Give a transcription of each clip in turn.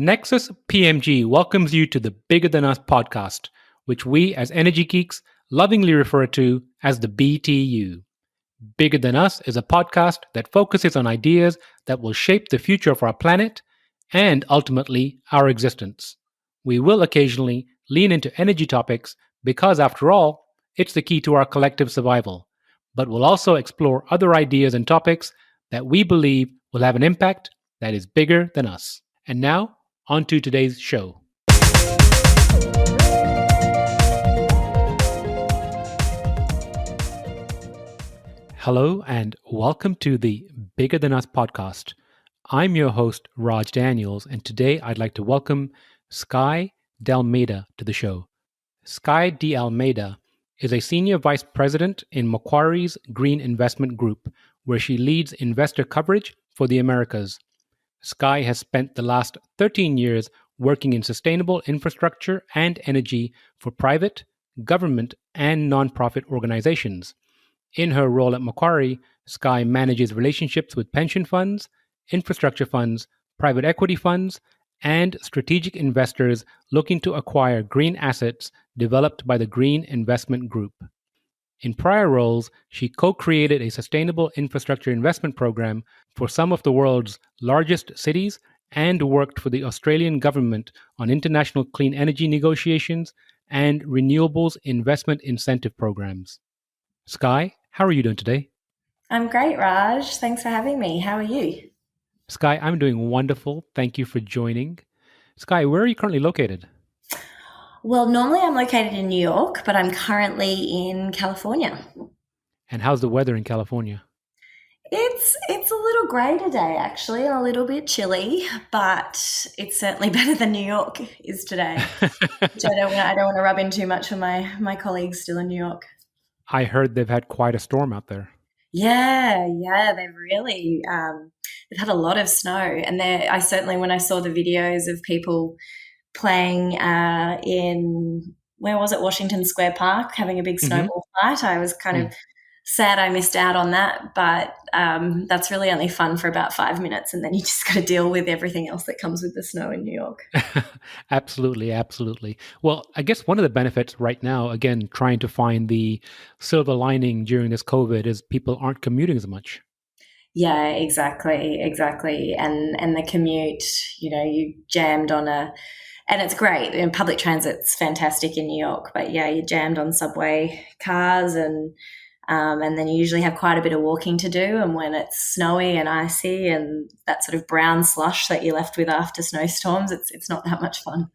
Nexus PMG welcomes you to the Bigger Than Us podcast, which we as energy geeks lovingly refer to as the BTU. Bigger Than Us is a podcast that focuses on ideas that will shape the future of our planet and ultimately our existence. We will occasionally lean into energy topics because, after all, it's the key to our collective survival. But we'll also explore other ideas and topics that we believe will have an impact that is bigger than us. And now, on to today's show. Hello, and welcome to the Bigger Than Us podcast. I'm your host, Raj Daniels, and today I'd like to welcome Skye D'Almeida to the show. Skye D'Almeida is a senior vice president in Macquarie's Green Investment Group, where she leads investor coverage for the Americas. Skye has spent the last 13 years working in sustainable infrastructure and energy for private, government, and nonprofit organizations. In her role at Macquarie, Skye manages relationships with pension funds, infrastructure funds, private equity funds, and strategic investors looking to acquire green assets developed by the Green Investment Group. In prior roles, she co-created a sustainable infrastructure investment program for some of the world's largest cities and worked for the Australian government on international clean energy negotiations and renewables investment incentive programs. Skye, how are you doing today? I'm great, Raj. Thanks for having me. How are you? Skye, I'm doing wonderful. Thank you for joining. Skye, where are you currently located? Well, normally I'm located in New York, but I'm currently in California. And how's the weather in California? It's a little grey today, actually, and a little bit chilly, but it's certainly better than New York is today. Which I don't want to rub in too much for my colleagues still in New York. I heard they've had quite a storm out there. Yeah, they've really they've had a lot of snow, and I certainly, when I saw the videos of people playing in, where was it, Washington Square Park, having a big snowball fight, I was kind of sad I missed out on that, but that's really only fun for about 5 minutes, and then you just got to deal with everything else that comes with the snow in New York. Absolutely. Well, I guess one of the benefits right now, again, trying to find the silver lining during this COVID, is people aren't commuting as much. Yeah, exactly. And the commute, you jammed on and it's great. And public transit's fantastic in New York, but yeah, you're jammed on subway cars and then you usually have quite a bit of walking to do. And when it's snowy and icy and that sort of brown slush that you're left with after snowstorms, it's not that much fun.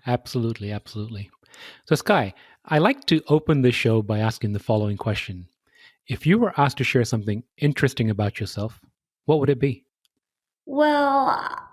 Absolutely. So, Skye, I like to open the show by asking the following question. If you were asked to share something interesting about yourself, what would it be? Well,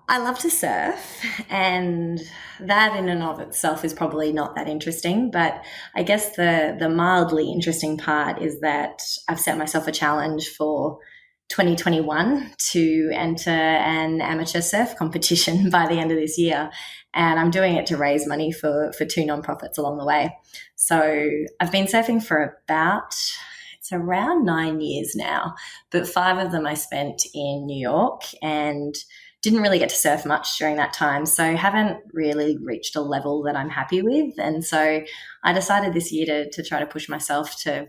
I love to surf, and that in and of itself is probably not that interesting. But I guess the mildly interesting part is that I've set myself a challenge for 2021 to enter an amateur surf competition by the end of this year. And I'm doing it to raise money for two nonprofits along the way. So I've been surfing for it's around 9 years now, but 5 of them I spent in New York and didn't really get to surf much during that time. So haven't really reached a level that I'm happy with. And so I decided this year to try to push myself to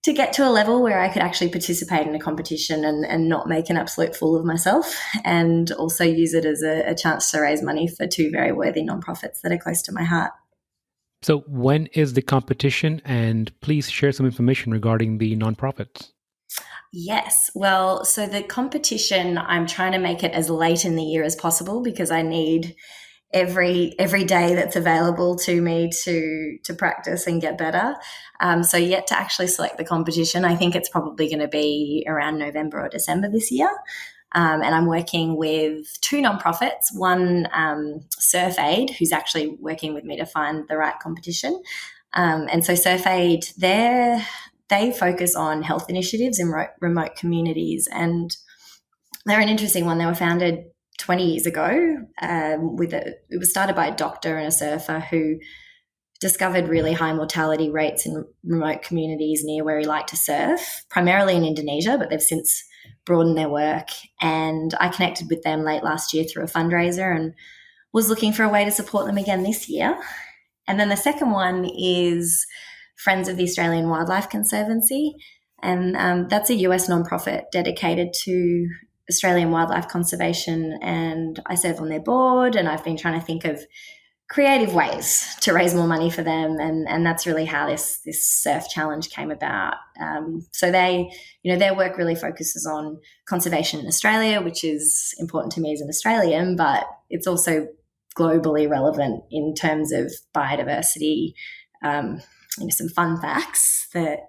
get to a level where I could actually participate in a competition and not make an absolute fool of myself, and also use it as a chance to raise money for 2 very worthy nonprofits that are close to my heart. So when is the competition? And please share some information regarding the nonprofits. Yes. Well, so the competition, I'm trying to make it as late in the year as possible because I need every day that's available to me to practice and get better. So yet to actually select the competition, I think it's probably going to be around November or December this year. And I'm working with 2 nonprofits, one Surf Aid, who's actually working with me to find the right competition. And so Surf Aid, they focus on health initiatives in remote communities, and they're an interesting one. They were founded 20 years ago. It was started by a doctor and a surfer who discovered really high mortality rates in remote communities near where he liked to surf, primarily in Indonesia, but they've since broaden their work. And I connected with them late last year through a fundraiser and was looking for a way to support them again this year. And then the second one is Friends of the Australian Wildlife Conservancy. And that's a US nonprofit dedicated to Australian wildlife conservation. And I serve on their board, and I've been trying to think of creative ways to raise more money for them, and that's really how this surf challenge came about. So they, their work really focuses on conservation in Australia, which is important to me as an Australian, but it's also globally relevant in terms of biodiversity. Some fun facts that,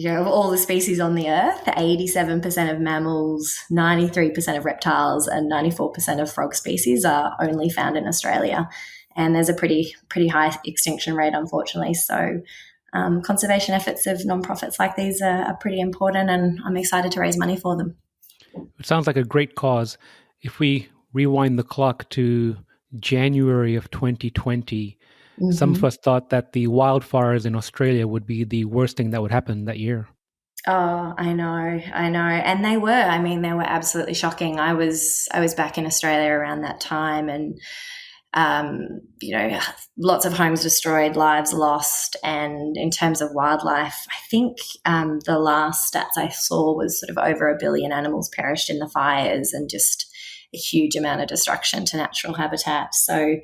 of all the species on the earth, 87% of mammals, 93% of reptiles, and 94% of frog species are only found in Australia. And there's a pretty high extinction rate, unfortunately. So conservation efforts of nonprofits like these are pretty important, and I'm excited to raise money for them. It sounds like a great cause. If we rewind the clock to January of 2020, some of us thought that the wildfires in Australia would be the worst thing that would happen that year. Oh, I know. And they were. I mean, they were absolutely shocking. I was back in Australia around that time, and lots of homes destroyed, lives lost. And in terms of wildlife, I think the last stats I saw was sort of over 1 billion animals perished in the fires, and just a huge amount of destruction to natural habitat. So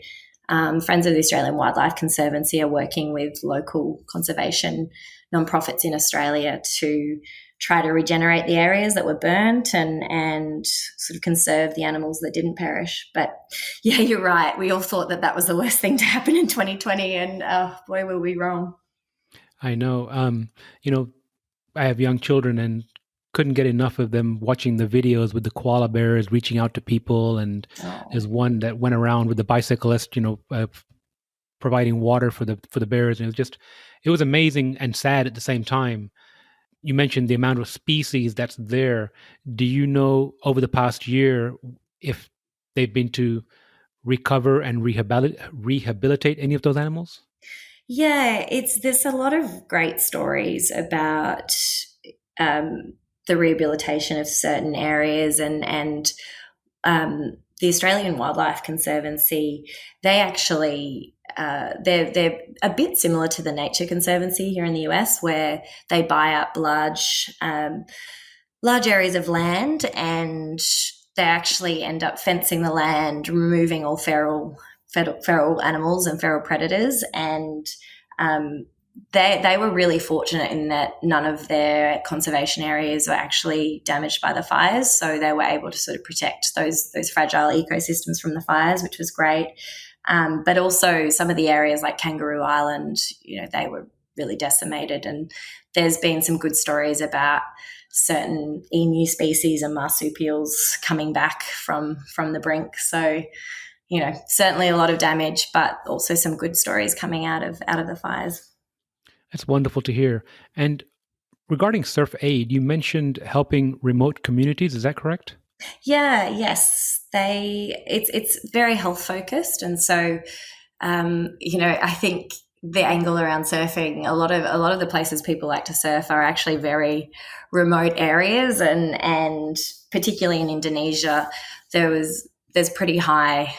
Friends of the Australian Wildlife Conservancy are working with local conservation nonprofits in Australia to try to regenerate the areas that were burnt and sort of conserve the animals that didn't perish. But yeah, you're right. We all thought that was the worst thing to happen in 2020, and boy, were we wrong. I know. I have young children and couldn't get enough of them watching the videos with the koala bears reaching out to people. And there's one that went around with the bicyclist, providing water for the bears. And it was amazing and sad at the same time. You mentioned the amount of species that's there. Do you know over the past year if they've been to recover and rehabilitate any of those animals? Yeah, there's a lot of great stories about the rehabilitation of certain areas, and the Australian Wildlife Conservancy, they actually they're a bit similar to the Nature Conservancy here in the US, where they buy up large areas of land, and they actually end up fencing the land, removing all feral animals and feral predators. And they were really fortunate in that none of their conservation areas were actually damaged by the fires, so they were able to sort of protect those fragile ecosystems from the fires, which was great. But also some of the areas like Kangaroo Island, they were really decimated, and there's been some good stories about certain emu species and marsupials coming back from the brink. So, certainly a lot of damage, but also some good stories coming out of the fires. That's wonderful to hear. And regarding Surf Aid, you mentioned helping remote communities. Is that correct? Yeah, yes. It's very health focused, and so I think the angle around surfing, a lot of the places people like to surf are actually very remote areas, and particularly in Indonesia, there's pretty high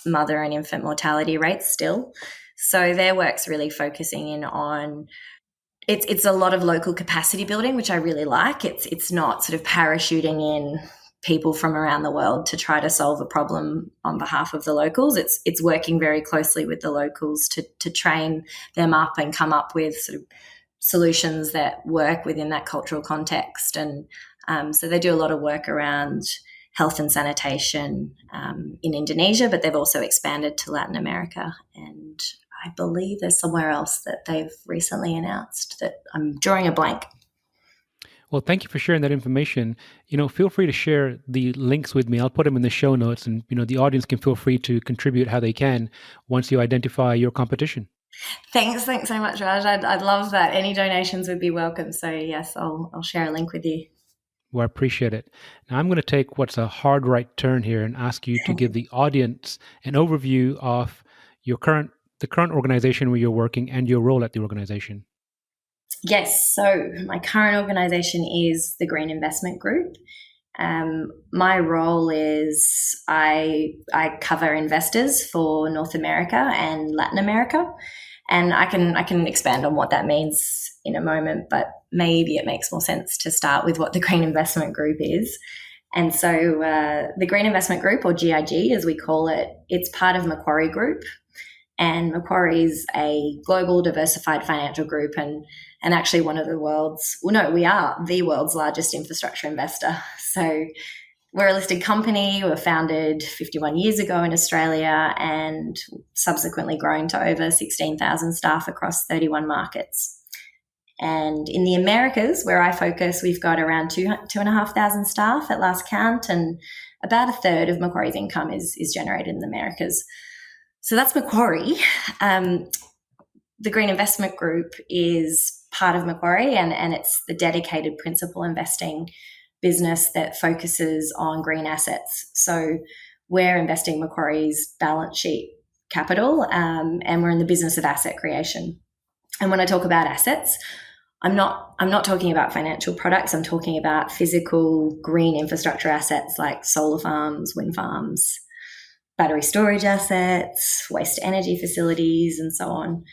mother and infant mortality rates still. So their work's really focusing in on it's a lot of local capacity building, which I really like. It's not sort of parachuting in people from around the world to try to solve a problem on behalf of the locals. It's working very closely with the locals to train them up and come up with sort of solutions that work within that cultural context. And so they do a lot of work around health and sanitation in Indonesia, but they've also expanded to Latin America, and I believe there's somewhere else that they've recently announced that I'm drawing a blank. Well, thank you for sharing that information. Feel free to share the links with me. I'll put them in the show notes, and the audience can feel free to contribute how they can once you identify your competition. Thanks so much, Raj. I'd love that. Any donations would be welcome. So yes, I'll share a link with you. Well, I appreciate it. Now I'm going to take what's a hard right turn here and ask you to give the audience an overview of the current organization where you're working and your role at the organization. Yes, so my current organisation is the Green Investment Group. My role is I cover investors for North America and Latin America, and I can expand on what that means in a moment. But maybe it makes more sense to start with what the Green Investment Group is. And so the Green Investment Group, or GIG as we call it, it's part of Macquarie Group. And Macquarie is a global diversified financial group and actually one of the world's, well, no, we are the world's largest infrastructure investor. So we're a listed company. We were founded 51 years ago in Australia and subsequently grown to over 16,000 staff across 31 markets. And in the Americas, where I focus, we've got around 2,500 staff at last count, and about a third of Macquarie's income is generated in the Americas. So that's Macquarie. The Green Investment Group is part of Macquarie, and it's the dedicated principal investing business that focuses on green assets. So we're investing Macquarie's balance sheet capital, and we're in the business of asset creation. And when I talk about assets, I'm not talking about financial products. I'm talking about physical green infrastructure assets like solar farms, wind farms, battery storage assets, waste energy facilities, and so on.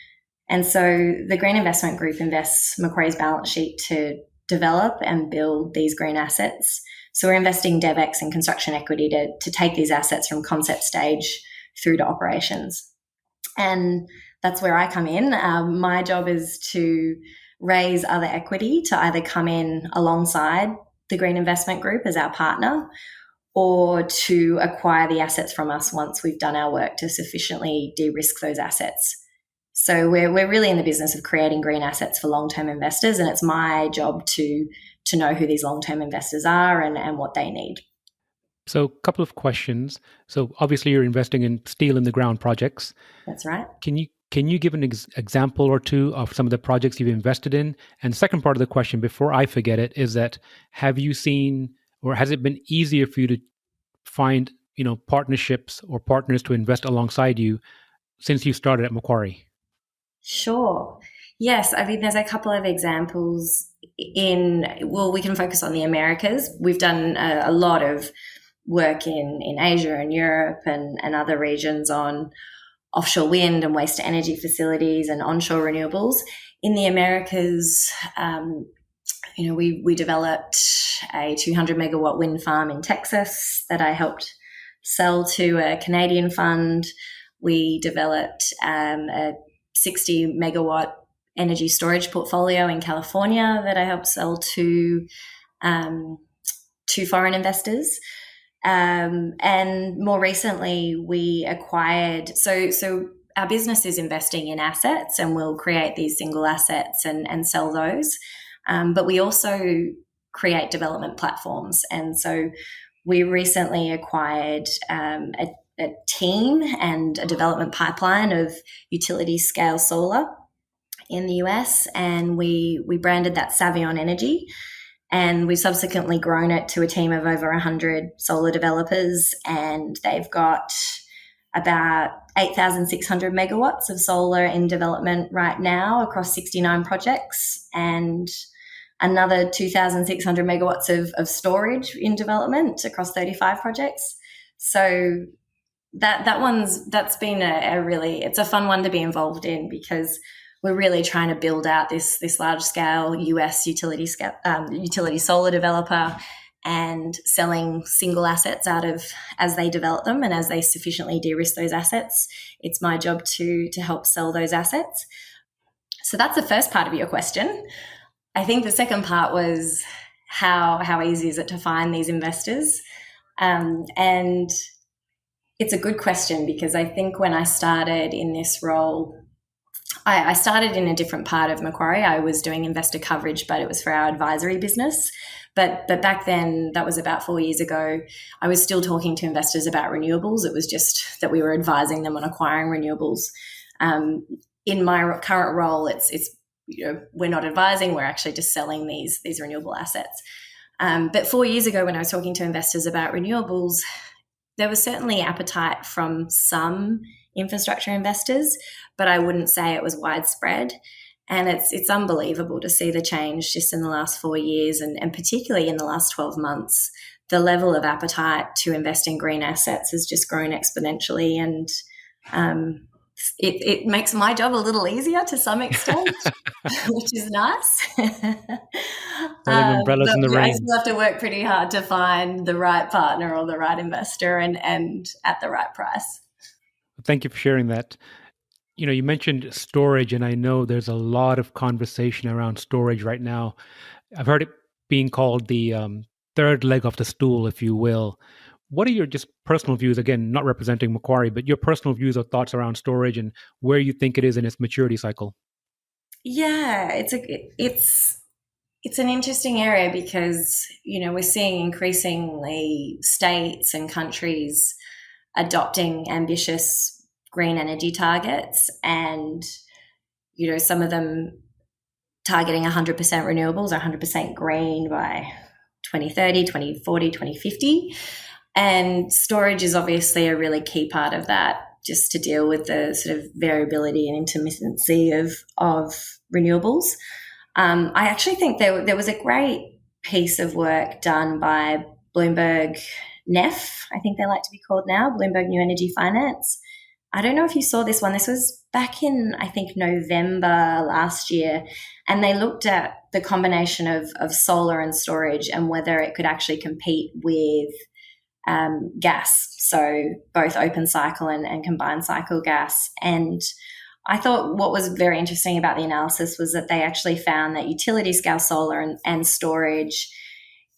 And so the Green Investment Group invests Macquarie's balance sheet to develop and build these green assets. So we're investing DevEx and construction equity to take these assets from concept stage through to operations. And that's where I come in. My job is to raise other equity to either come in alongside the Green Investment Group as our partner, or to acquire the assets from us once we've done our work to sufficiently de-risk those assets. So we're really in the business of creating green assets for long-term investors, and it's my job to know who these long-term investors are and what they need. So, a couple of questions. So, obviously, you're investing in steel in the ground projects. That's right. Can you give an example or two of some of the projects you've invested in? And the second part of the question, before I forget it, is that have you seen, or has it been easier for you to find, partnerships or partners to invest alongside you since you started at Macquarie? Sure. Yes, I mean, there's a couple of examples we can focus on the Americas. We've done a lot of work in Asia and Europe and other regions on offshore wind and waste energy facilities and onshore renewables. In the Americas, we developed a 200 megawatt wind farm in Texas that I helped sell to a Canadian fund. We developed a 60 megawatt energy storage portfolio in California that I helped sell to foreign investors. And more recently, we acquired, so our business is investing in assets, and we'll create these single assets and sell those. But we also create development platforms. And so we recently acquired a team and a development pipeline of utility scale solar in the US, and we branded that Savion Energy. And we've subsequently grown it to a team of over 100 solar developers, and they've got about 8,600 megawatts of solar in development right now across 69 projects, and another 2,600 megawatts of storage in development across 35 projects. So that's been it's a fun one to be involved in, because we're really trying to build out this large scale US utility solar developer and selling single assets out of as they develop them, and as they sufficiently de-risk those assets, it's my job to help sell those assets. So that's the first part of your question. I think the second part was how easy is it to find these investors? And it's a good question, because I think when I started in this role, I started in a different part of Macquarie. I was doing investor coverage, but it was for our advisory business. But back then, that was about 4 years ago, I was still talking to investors about renewables. It was just that we were advising them on acquiring renewables. In my current role, it's we're not advising, we're actually just selling these renewable assets. But 4 years ago, when I was talking to investors about renewables, there was certainly appetite from some infrastructure investors, but I wouldn't say it was widespread. And it's unbelievable to see the change just in the last 4 years, and particularly in the last 12 months. The level of appetite to invest in green assets has just grown exponentially, and um, it makes my job a little easier to some extent, which is nice. Holding umbrellas But in the I rain. still have to work pretty hard to find the right partner or the right investor, and at the right price. Thank you for sharing that. You mentioned storage, and I know there's a lot of conversation around storage right now. I've heard it being called the third leg of the stool, if you will. What are your just personal views? Again, not representing Macquarie, but your personal views or thoughts around storage and where you think it is in its maturity cycle. Yeah, it's an interesting area because we're seeing increasingly states and countries adopting ambitious green energy targets, and some of them targeting 100% renewables or 100% green by 2030, 2040, 2050. And storage is obviously a really key part of that, just to deal with the sort of variability and intermittency of renewables. I actually think there was a great piece of work done by Bloomberg NEF, I think they like to be called now, Bloomberg New Energy Finance. I don't know if you saw this one. This was back in, I think, November last year. And they looked at the combination of solar and storage and whether it could actually compete with gas. So both open cycle and combined cycle gas. And I thought what was very interesting about the analysis was that they actually found that utility scale solar and storage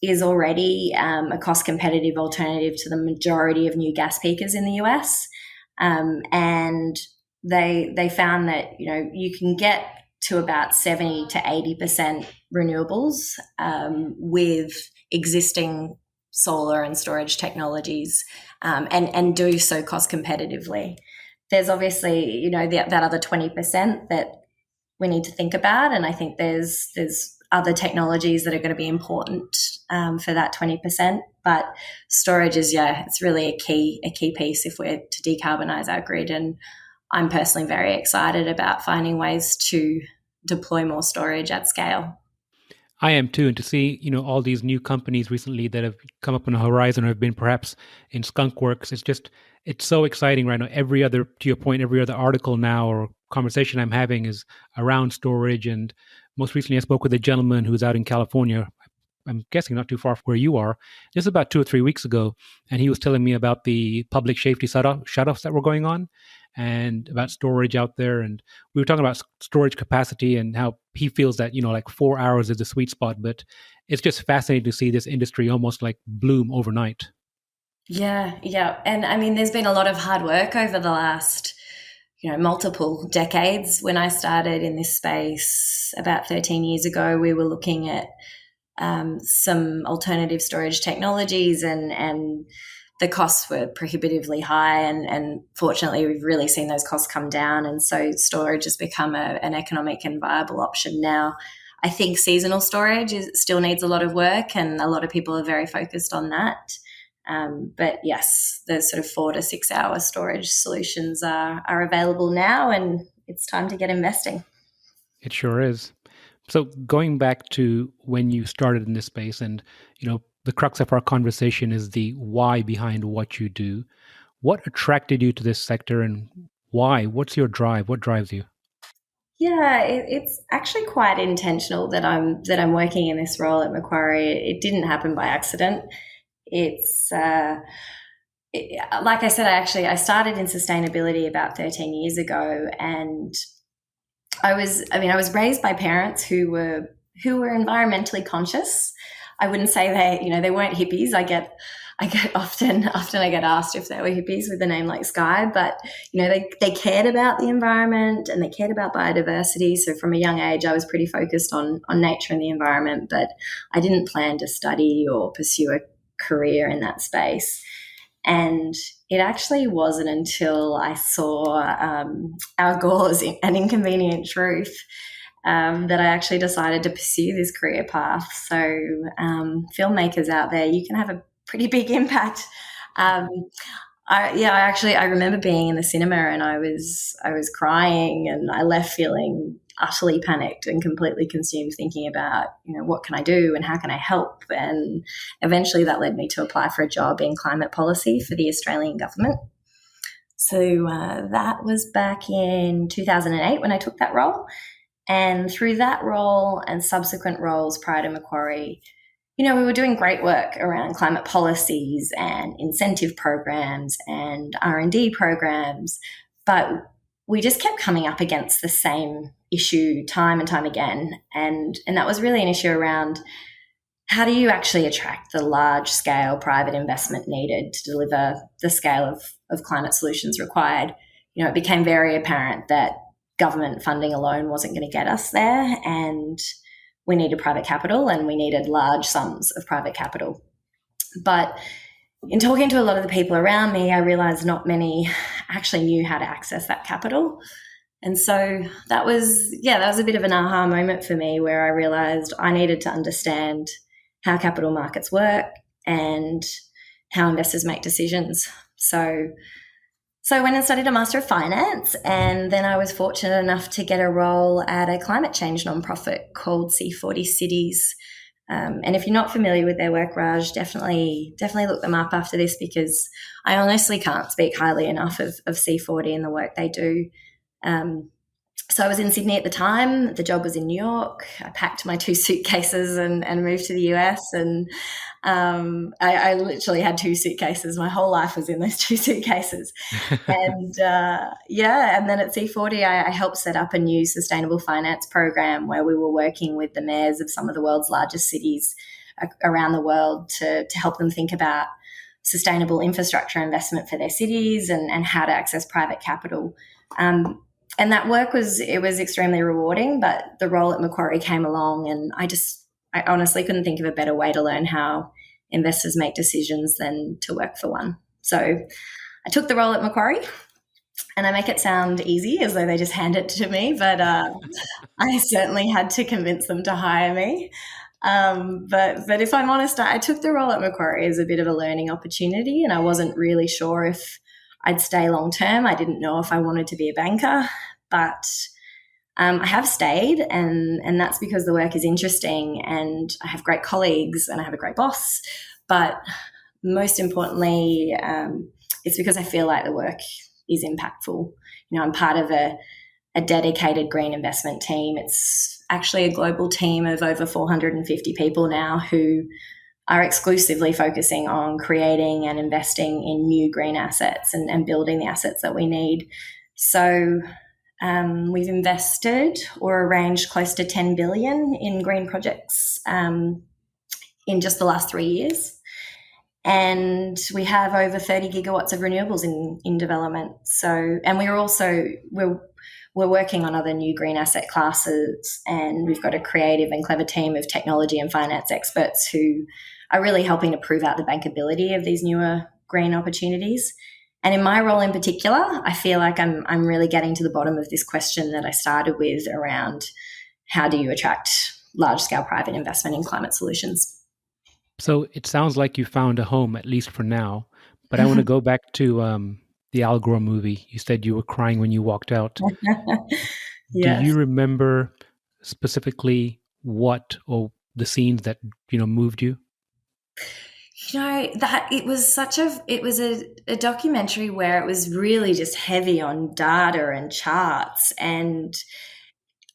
is already a cost competitive alternative to the majority of new gas peakers in the US. And they found that you can get to about 70 to 80% renewables with existing solar and storage technologies, and do so cost competitively. There's obviously that other 20% that we need to think about, and I think there's other technologies that are going to be important for that 20%. But storage is, it's really a key piece if we're to decarbonize our grid. And I'm personally very excited about finding ways to deploy more storage at scale. I am too, and to see all these new companies recently that have come up on the horizon or have been perhaps in skunk works. It's so exciting right now. To your point, every other article now or conversation I'm having is around storage. And most recently, I spoke with a gentleman who's out in California. I'm guessing not too far from where you are. Just about 2 or 3 weeks ago, and he was telling me about the public safety shutoffs that were going on, and about storage out there. And we were talking about storage capacity and how he feels that like 4 hours is the sweet spot. But it's just fascinating to see this industry almost like bloom overnight. Yeah, and I mean, there's been a lot of hard work over the last multiple decades. When I started in this space about 13 years ago, we were looking at some alternative storage technologies, and the costs were prohibitively high, and fortunately we've really seen those costs come down, and so storage has become an economic and viable option now. I think seasonal storage still needs a lot of work, and a lot of people are very focused on that. But yes, the sort of 4 to 6 hour storage solutions are available now, and it's time to get investing. It sure is. So going back to when you started in this space, and the crux of our conversation is the why behind what you do. What attracted you to this sector, and why? What's your drive? What drives you? Yeah, it's actually quite intentional that I'm working in this role at Macquarie. It didn't happen by accident. It's like I said, I started in sustainability about 13 years ago, and I was raised by parents who were environmentally conscious. I wouldn't say they weren't hippies. I get often I get asked if they were hippies with a name like Skye, but they cared about the environment and they cared about biodiversity. So from a young age, I was pretty focused on nature and the environment, but I didn't plan to study or pursue a career in that space. And it actually wasn't until I saw Al Gore's An Inconvenient Truth that I actually decided to pursue this career path. So filmmakers out there, you can have a pretty big impact. I remember being in the cinema, and I was crying, and I left feeling utterly panicked and completely consumed thinking about, what can I do and how can I help? And eventually that led me to apply for a job in climate policy for the Australian government. So that was back in 2008 when I took that role. And through that role and subsequent roles prior to Macquarie, we were doing great work around climate policies and incentive programs and R&D programs, but we just kept coming up against the same issue time and time again. And that was really an issue around how do you actually attract the large-scale private investment needed to deliver the scale of climate solutions required. It became very apparent that government funding alone wasn't going to get us there, and we needed private capital and we needed large sums of private capital. But in talking to a lot of the people around me, I realized not many actually knew how to access that capital. And so that was a bit of an aha moment for me, where I realized I needed to understand how capital markets work and how investors make decisions. So I went and studied a Master of Finance, and then I was fortunate enough to get a role at a climate change nonprofit called C40 Cities. And if you're not familiar with their work, Raj, definitely look them up after this, because I honestly can't speak highly enough of C40 and the work they do. So I was in Sydney at the time. The job was in New York. I packed my 2 suitcases and moved to the US. And I literally had 2 suitcases. My whole life was in those 2 suitcases. And and then at C40, I helped set up a new sustainable finance program where we were working with the mayors of some of the world's largest cities around the world to help them think about sustainable infrastructure investment for their cities and how to access private capital. And that work was extremely rewarding, but the role at Macquarie came along, and I honestly couldn't think of a better way to learn how investors make decisions than to work for one. So I took the role at Macquarie, and I make it sound easy as though they just hand it to me, but I certainly had to convince them to hire me. But if I'm honest, I took the role at Macquarie as a bit of a learning opportunity, and I wasn't really sure if I'd stay long term. I didn't know if I wanted to be a banker, but I have stayed, and that's because the work is interesting and I have great colleagues and I have a great boss. But most importantly, it's because I feel like the work is impactful. I'm part of a dedicated green investment team. It's actually a global team of over 450 people now who are exclusively focusing on creating and investing in new green assets and building the assets that we need. So we've invested or arranged close to 10 billion in green projects in just the last 3 years. And we have over 30 gigawatts of renewables in development. So, and we're working on other new green asset classes, and we've got a creative and clever team of technology and finance experts who are really helping to prove out the bankability of these newer green opportunities. And in my role in particular, I feel like I'm really getting to the bottom of this question that I started with around how do you attract large-scale private investment in climate solutions. So it sounds like you found a home, at least for now. But I want to go back to the Al Gore movie. You said you were crying when you walked out. Yes. Do you remember specifically what or the scenes that moved you? That it was a documentary where it was really just heavy on data and charts, and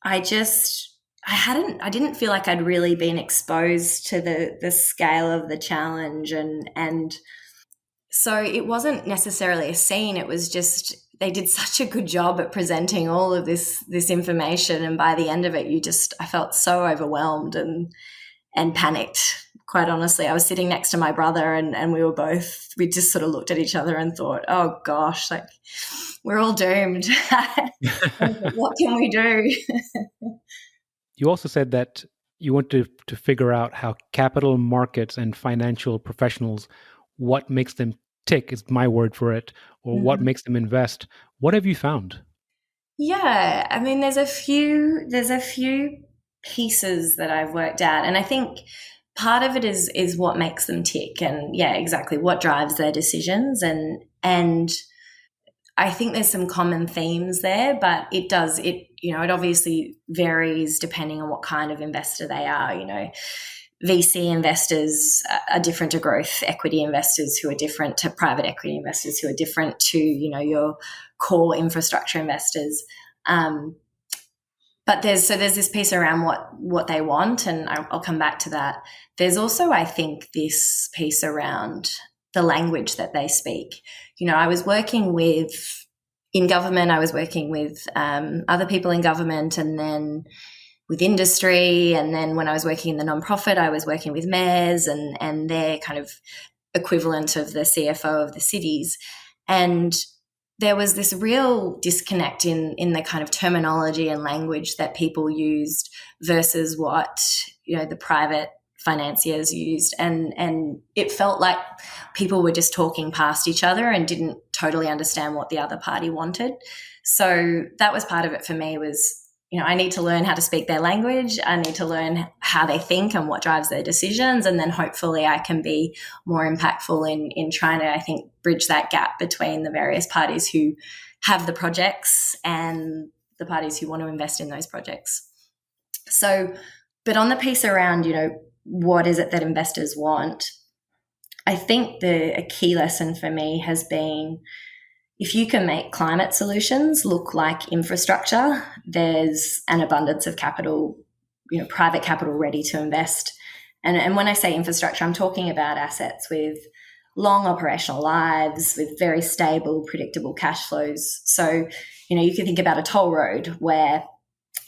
I didn't feel like I'd really been exposed to the scale of the challenge, and so it wasn't necessarily a scene. It was just they did such a good job at presenting all of this information, and by the end of it, I felt so overwhelmed and panicked. Quite honestly, I was sitting next to my brother, and we just sort of looked at each other and thought, oh gosh, like we're all doomed. What can we do? You also said that you want to figure out how capital markets and financial professionals, what makes them tick is my word for it, or what makes them invest. What have you found? Yeah, I mean, there's a few pieces that I've worked out, and I think part of it is what makes them tick, and yeah, exactly what drives their decisions, and I think there's some common themes there, but it obviously varies depending on what kind of investor they are. VC investors are different to growth equity investors, who are different to private equity investors, who are different to, your core infrastructure investors. But there's this piece around what they want, and I'll come back to that. There's also, I think, this piece around the language that they speak. I was working in government, I was working with other people in government, and then with industry. And then when I was working in the nonprofit, I was working with mayors and their kind of equivalent of the CFO of the cities. And there was this real disconnect in the kind of terminology and language that people used versus what, the private financiers used. And it felt like people were just talking past each other and didn't totally understand what the other party wanted. So that was part of it for me, was, I need to learn how to speak their language. I need to learn how they think and what drives their decisions. And then hopefully I can be more impactful in trying to, I think, bridge that gap between the various parties who have the projects and the parties who want to invest in those projects. So, but on the piece around, what is it that investors want? I think a key lesson for me has been, if you can make climate solutions look like infrastructure, there's an abundance of capital, private capital ready to invest. And when I say infrastructure, I'm talking about assets with long operational lives, with very stable, predictable cash flows. So, you can think about a toll road where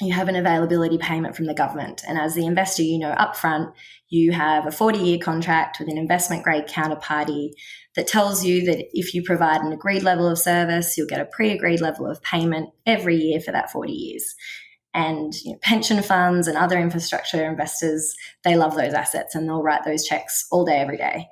you have an availability payment from the government. And as the investor, upfront, you have a 40-year contract with an investment-grade counterparty that tells you that if you provide an agreed level of service, you'll get a pre-agreed level of payment every year for that 40 years. And pension funds and other infrastructure investors, they love those assets and they'll write those checks all day, every day.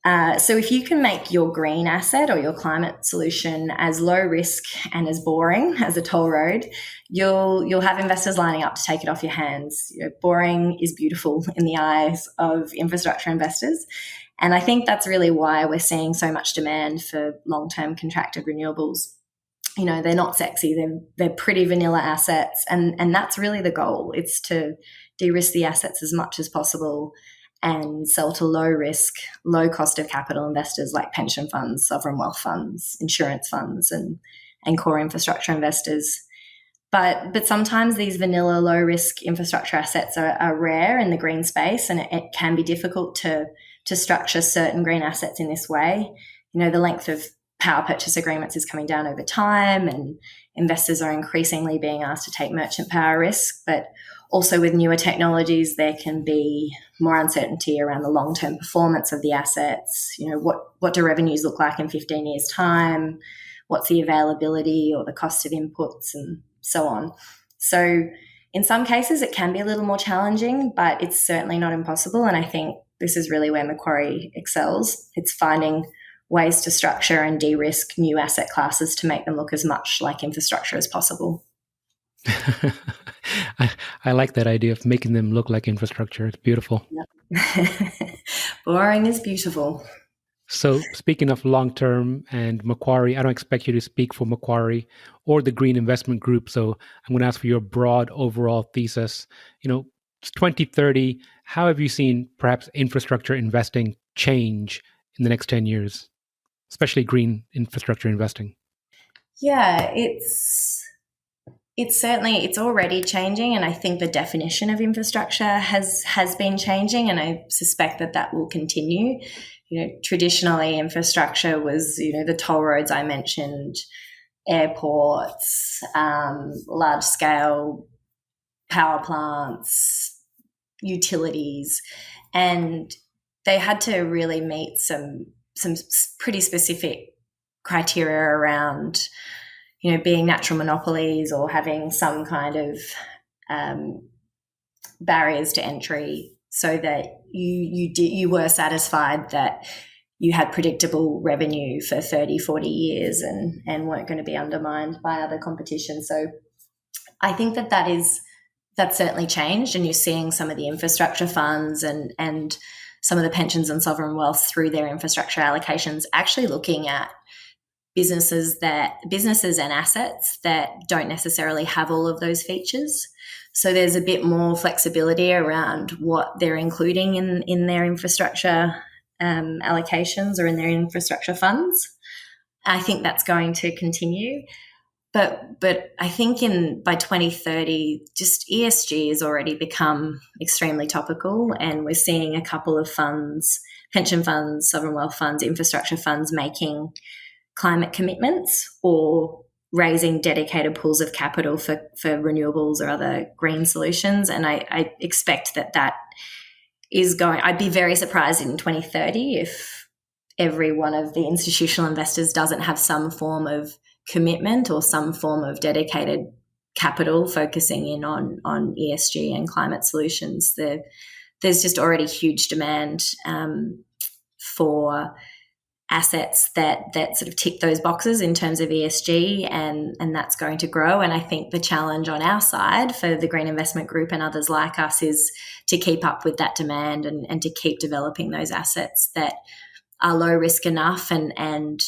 So if you can make your green asset or your climate solution as low risk and as boring as a toll road, you'll have investors lining up to take it off your hands. Boring is beautiful in the eyes of infrastructure investors. And I think that's really why we're seeing so much demand for long-term contracted renewables. They're not sexy, they're pretty vanilla assets. And that's really the goal. It's to de-risk the assets as much as possible and sell to low risk, low cost of capital investors like pension funds, sovereign wealth funds, insurance funds, and core infrastructure investors. But sometimes these vanilla low risk infrastructure assets are rare in the green space, and it can be difficult to structure certain green assets in this way. The length of power purchase agreements is coming down over time, and investors are increasingly being asked to take merchant power risk. But also with newer technologies, there can be more uncertainty around the long-term performance of the assets. What do revenues look like in 15 years' time? What's the availability or the cost of inputs and so on? So in some cases, it can be a little more challenging, but it's certainly not impossible. And I think this is really where Macquarie excels. It's finding ways to structure and de-risk new asset classes to make them look as much like infrastructure as possible. I like that idea of making them look like infrastructure. It's beautiful. Yep. Boring is beautiful. So speaking of long-term and Macquarie, I don't expect you to speak for Macquarie or the Green Investment Group. So I'm going to ask for your broad overall thesis. It's 2030. How have you seen perhaps infrastructure investing change in the next 10 years, especially green infrastructure investing? Yeah, it's already changing, and I think the definition of infrastructure has been changing, and I suspect that will continue. Traditionally infrastructure was, the toll roads I mentioned, airports, large scale power plants, utilities, and they had to really meet some pretty specific criteria around being natural monopolies or having some kind of barriers to entry, so that you were satisfied that you had predictable revenue for 30, 40 years and weren't going to be undermined by other competition. So I think that's certainly changed, and you're seeing some of the infrastructure funds and some of the pensions and sovereign wealth through their infrastructure allocations actually looking at businesses and assets that don't necessarily have all of those features. So there's a bit more flexibility around what they're including in their infrastructure allocations or in their infrastructure funds. I think that's going to continue. But I think by 2030, just ESG has already become extremely topical, and we're seeing a couple of funds, pension funds, sovereign wealth funds, infrastructure funds making climate commitments or raising dedicated pools of capital for renewables or other green solutions. And I expect that is going, I'd be very surprised in 2030 if every one of the institutional investors doesn't have some form of commitment or some form of dedicated capital focusing in on ESG and climate solutions. There's just already huge demand for assets that sort of tick those boxes in terms of ESG, and that's going to grow. And I think the challenge on our side for the Green Investment Group and others like us is to keep up with that demand and to keep developing those assets that are low risk enough and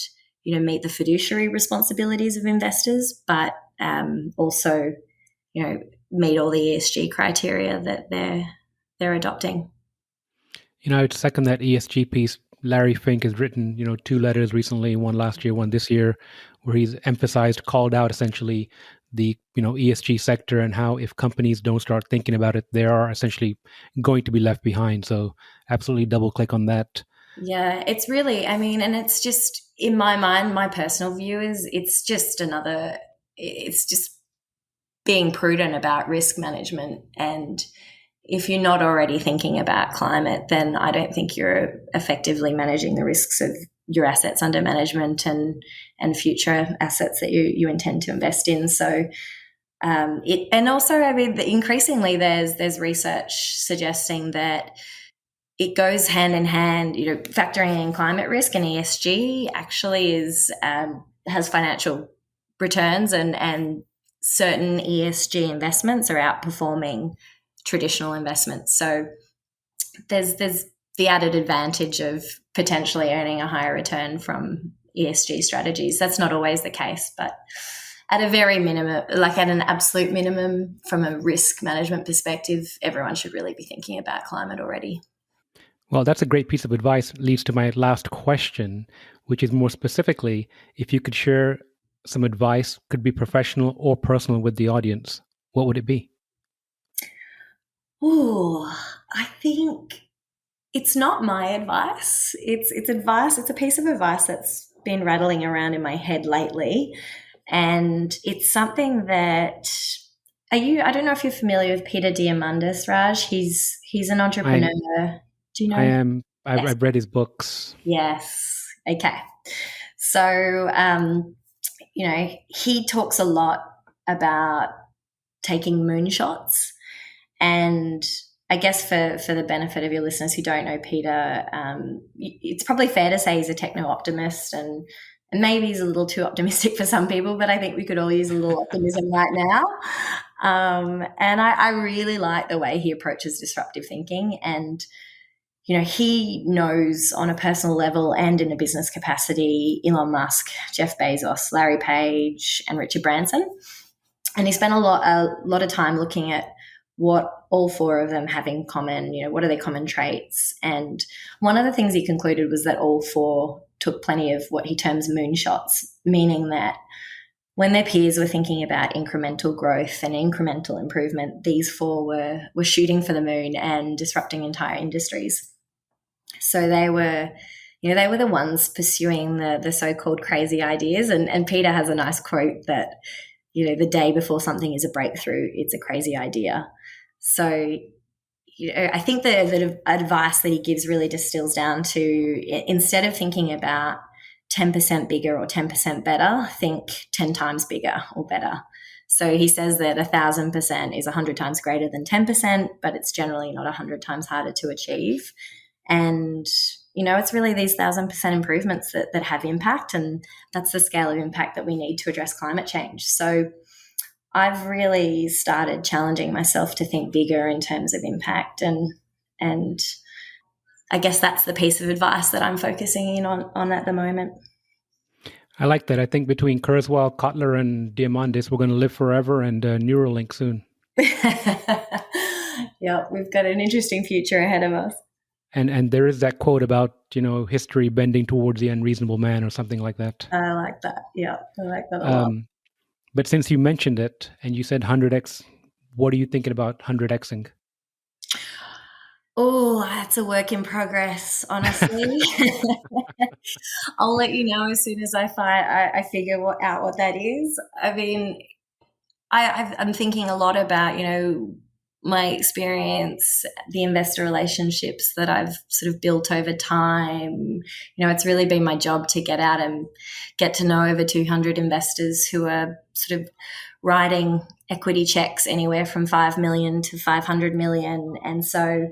meet the fiduciary responsibilities of investors, but also meet all the ESG criteria that they're adopting. I'd second that ESG piece. Larry Fink has written, 2 letters recently, one last year, one this year, where he's called out essentially the, ESG sector and how if companies don't start thinking about it, they are essentially going to be left behind. So absolutely double click on that. Yeah, it's really, and it's just, in my mind, my personal view is it's just being prudent about risk management. And if you're not already thinking about climate, then I don't think you're effectively managing the risks of your assets under management and future assets that you intend to invest in. So increasingly there's research suggesting that it goes hand in hand. Factoring in climate risk and ESG actually has financial returns, and certain ESG investments are outperforming traditional investments. So there's the added advantage of potentially earning a higher return from ESG strategies. That's not always the case, but at a very minimum, like at an absolute minimum, from a risk management perspective, everyone should really be thinking about climate already. Well, that's a great piece of advice. Leads to my last question, which is more specifically, if you could share some advice, could be professional or personal, with the audience, what would it be? Oh, I think it's not my advice. It's advice. It's a piece of advice that's been rattling around in my head lately. And it's something that I don't know if you're familiar with Peter Diamandis, Raj. He's an entrepreneur. Do you know? I am. I've read his books. Yes. Okay. So, he talks a lot about taking moonshots. And I guess for the benefit of your listeners who don't know Peter, it's probably fair to say he's a techno-optimist, and maybe he's a little too optimistic for some people, but I think we could all use a little optimism right now. And I really like the way he approaches disruptive thinking. And, he knows on a personal level and in a business capacity Elon Musk, Jeff Bezos, Larry Page, and Richard Branson. And he spent a lot of time looking at what all 4 of them have in common, what are their common traits. And one of the things he concluded was that all 4 took plenty of what he terms moonshots, meaning that when their peers were thinking about incremental growth and incremental improvement, these 4 were shooting for the moon and disrupting entire industries. So they were the ones pursuing the so-called crazy ideas. And Peter has a nice quote that, the day before something is a breakthrough, it's a crazy idea. So, I think the advice that he gives really distills down to, instead of thinking about 10% bigger or 10% better, think 10 times bigger or better. So he says that 1,000% is 100 times greater than 10%, but it's generally not 100 times harder to achieve. And, it's really these 1,000% improvements that have impact, and that's the scale of impact that we need to address climate change. So I've really started challenging myself to think bigger in terms of impact, and I guess that's the piece of advice that I'm focusing in on at the moment. I like that. I think between Kurzweil, Kotler, and Diamandis, we're going to live forever, and Neuralink soon. Yeah, we've got an interesting future ahead of us. And there is that quote about, history bending towards the unreasonable man or something like that. I like that. Yeah, I like that a lot. But since you mentioned it and you said 100x, what are you thinking about 100xing? Oh, that's a work in progress, honestly. I'll let you know as soon as I figure out what that is. I mean, I'm thinking a lot about, my experience, the investor relationships that I've sort of built over time. It's really been my job to get out and get to know over 200 investors who are sort of writing equity checks anywhere from 5 million to 500 million. And so,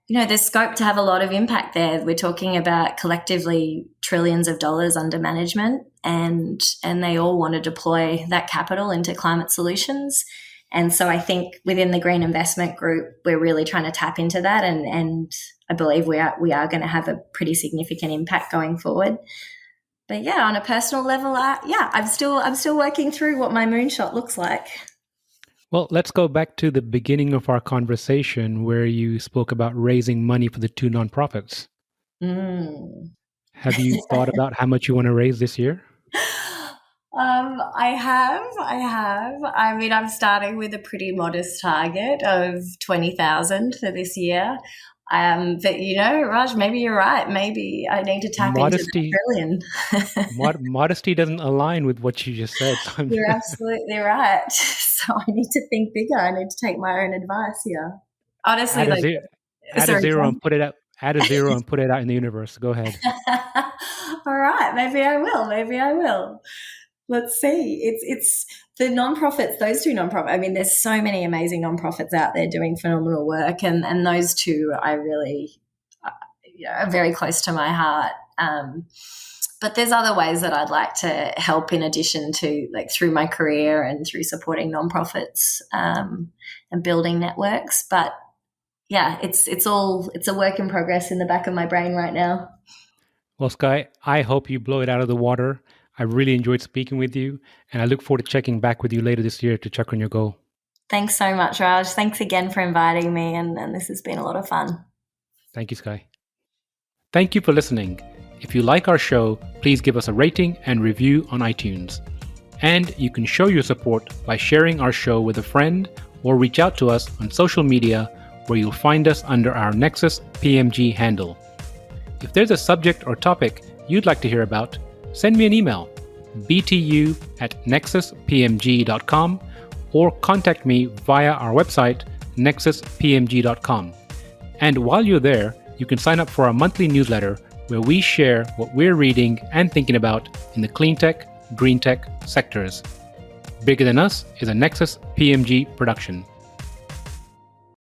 there's scope to have a lot of impact there. We're talking about collectively trillions of dollars under management, and they all want to deploy that capital into climate solutions. And so I think within the Green Investment Group, we're really trying to tap into that, and I believe we are going to have a pretty significant impact going forward. But yeah, on a personal level, I'm still working through what my moonshot looks like. Well, let's go back to the beginning of our conversation where you spoke about raising money for the two nonprofits. Have you thought about how much you want to raise this year? I have. I mean, I'm starting with a pretty modest target of 20,000 for this year. But Raj, maybe you're right. Maybe I need to tap into the trillion. Modesty doesn't align with what you just said. You're absolutely right. So I need to think bigger. I need to take my own advice here. Honestly, add a zero and put it out. Add a zero and put it out in the universe. Go ahead. All right. Maybe I will. Let's see. It's the nonprofits, those two nonprofits. I mean, there's so many amazing nonprofits out there doing phenomenal work, and those two I really are very close to my heart. But there's other ways that I'd like to help in addition to through my career and through supporting nonprofits and building networks. But yeah, it's a work in progress in the back of my brain right now. Well, Skye, I hope you blow it out of the water. I really enjoyed speaking with you, and I look forward to checking back with you later this year to check on your goal. Thanks so much, Raj. Thanks again for inviting me, and this has been a lot of fun. Thank you, Skye. Thank you for listening. If you like our show, please give us a rating and review on iTunes. And you can show your support by sharing our show with a friend or reach out to us on social media, where you'll find us under our Nexus PMG handle. If there's a subject or topic you'd like to hear about, send me an email, btu@nexuspmg.com, or contact me via our website, nexuspmg.com. And while you're there, you can sign up for our monthly newsletter where we share what we're reading and thinking about in the clean tech, green tech sectors. Bigger Than Us is a Nexus PMG production.